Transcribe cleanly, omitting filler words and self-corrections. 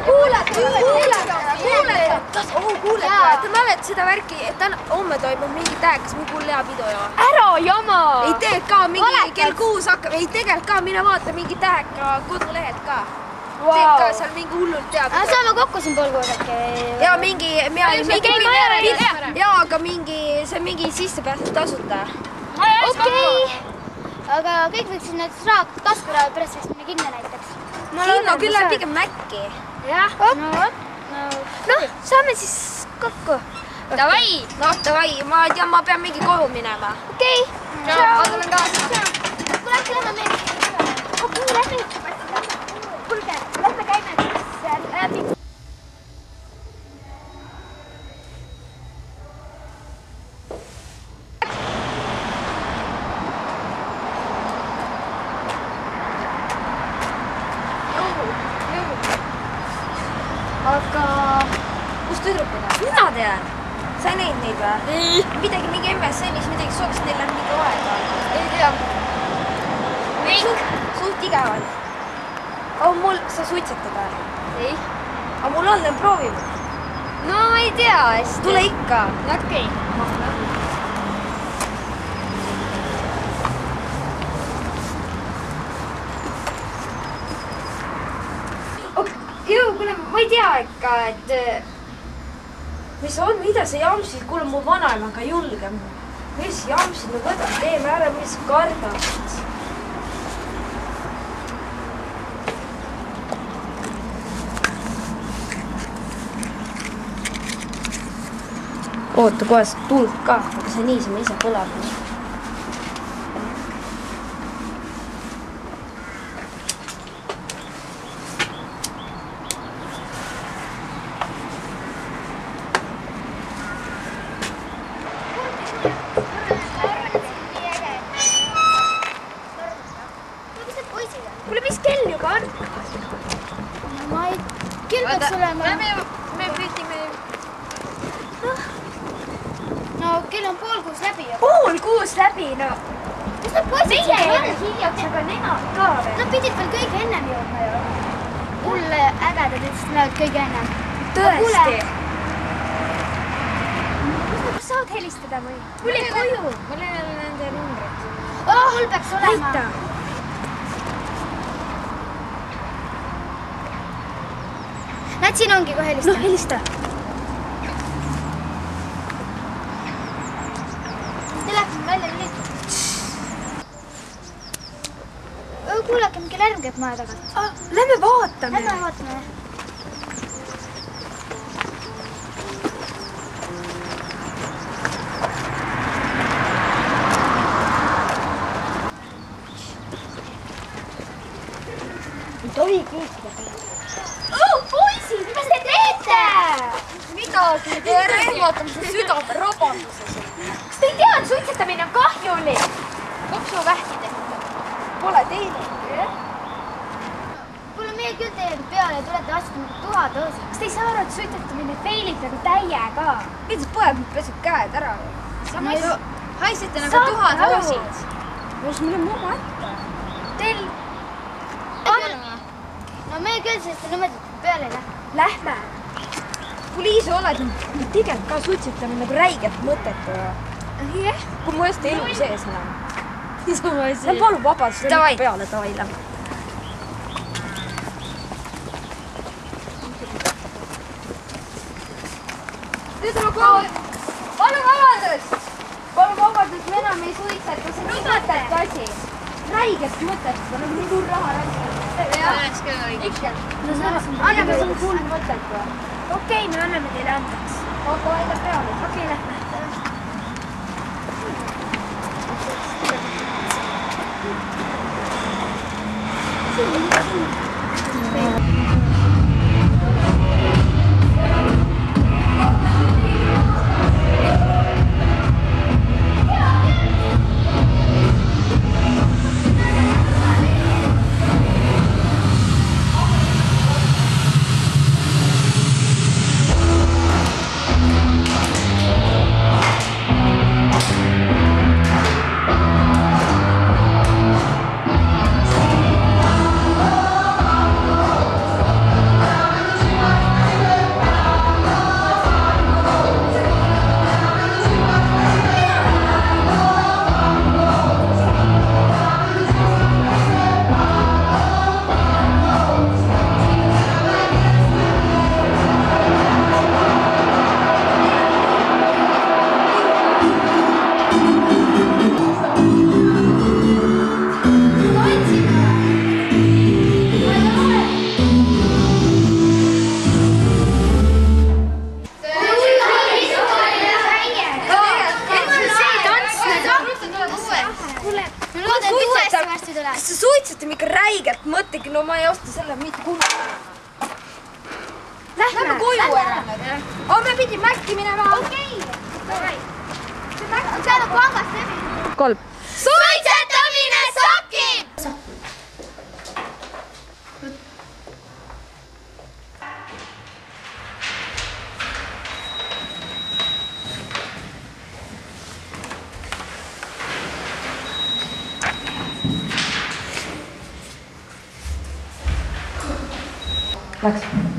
kuulete, te mäletate seda värki, et homme toimub mingi täheg, kas mingi hull hea pidu ja? Ära jama! Ei tegelikult ka, mingi kell 6 hakkab, ei tegelikult ka, mine vaata mingi täheg ka kodulehelt ka. Teed ka seal mingi hullult hea pidu. Saame kokku siin pool kuud äkki? Ja mingi, aga see on mingi sisse pääseb tasuta. Okei, aga kõik võiksid näiteks taskuraha pärast võiks minna kinno näiteks. Kinno küll läheb pigem Mäkki. Jah, noh, saame siis kokku. Davai! Noh, davai, ma tean, ma pean mingi koju minema. Okei, ma tulen kaasa. kuule, äkki lähme meil. Okei, lähme. Kuulge, lähme käime läbi. Aga kus tüdrukud on? Mina tean. Sa ei näinud neid või? Ei. Midagi mingi MSN-is midagi soovis, neil on mingi aega. Ei tea. Suht igav on. Aga mul, sa suitsetad või? Ei. Aga mul on proovib. No ei tea hästi. Tule ikka. Okei. Jõu, kuule, ma ei tea ikka, et mis on, mida sa jamsid, kuule mu vanaemaga julgem. Mis jamsid, me võtame, teeme ära, mis kardad. Oota, kohe tuld ka, aga see niisama ise põlab. Kuule, mis kell juba on? Ma ei... Kell peaks olema... Me püüdime... No, kell on 5:30 läbi. 5:30 läbi, no. Kus need poisid meie ei ole hiljaks, aga nemad ka veel. Nad pidid veel kõige ennem jõudma ju. Hull ägedad ütlesid, lähevad kõige ennem. Tõesti. Kas saad helistada või? Mul ei koju. Mul ei ole nende numbrit. Hull peaks olema. Aita. Näed, siin ongi kohe helista. No, helista. Telefon välja lülitud. Kuulake, mingi lärm käib maja tagant. Lähme vaatame. Lähme vaatame. Ei tohi kiikida. Poisid, mida te teete? Midagi, te rehvatame see südame rabanduses. Kas te ei tea, et suitsetamine on kahjulik? Kopsuvähki tehtud. Pole teinud. Kuule, meie küll teiega peale ja tulete vastu mingi tuhatõusid. Kas te ei saa aru, et suitsetamine feilib nagu täiega? Mida põeb, peseb käed ära. Haisete nagu Saate tuhatõusid. Kus meil on mumma ette? Teil... No meie küll selliste nõmedate peale ei lähe. Lähme. Kui Liisa oled, tegelikult ka suitsetame nagu räiget mõtet. Jah. Kui mu eest elu sees enam. Lähme palun vabadust, lähme peale, davai, lähme. Palun vabadust! Palun vabadust, me enam ei suitseta, see on nii mõtet asi. Räigest mõtet, see on nii suur raha räigest. Anname sulle hull mõtet või? Okei, me anname teile andeks. Aga aega peale. Okei, lähme. muidugi, no ma ei osta selle mitte kunagi. Lähme koju ära. Aga me pidime äkki minema. Okei. Seal on pangast läbi. 3. Suitsetamine sokib! Läks.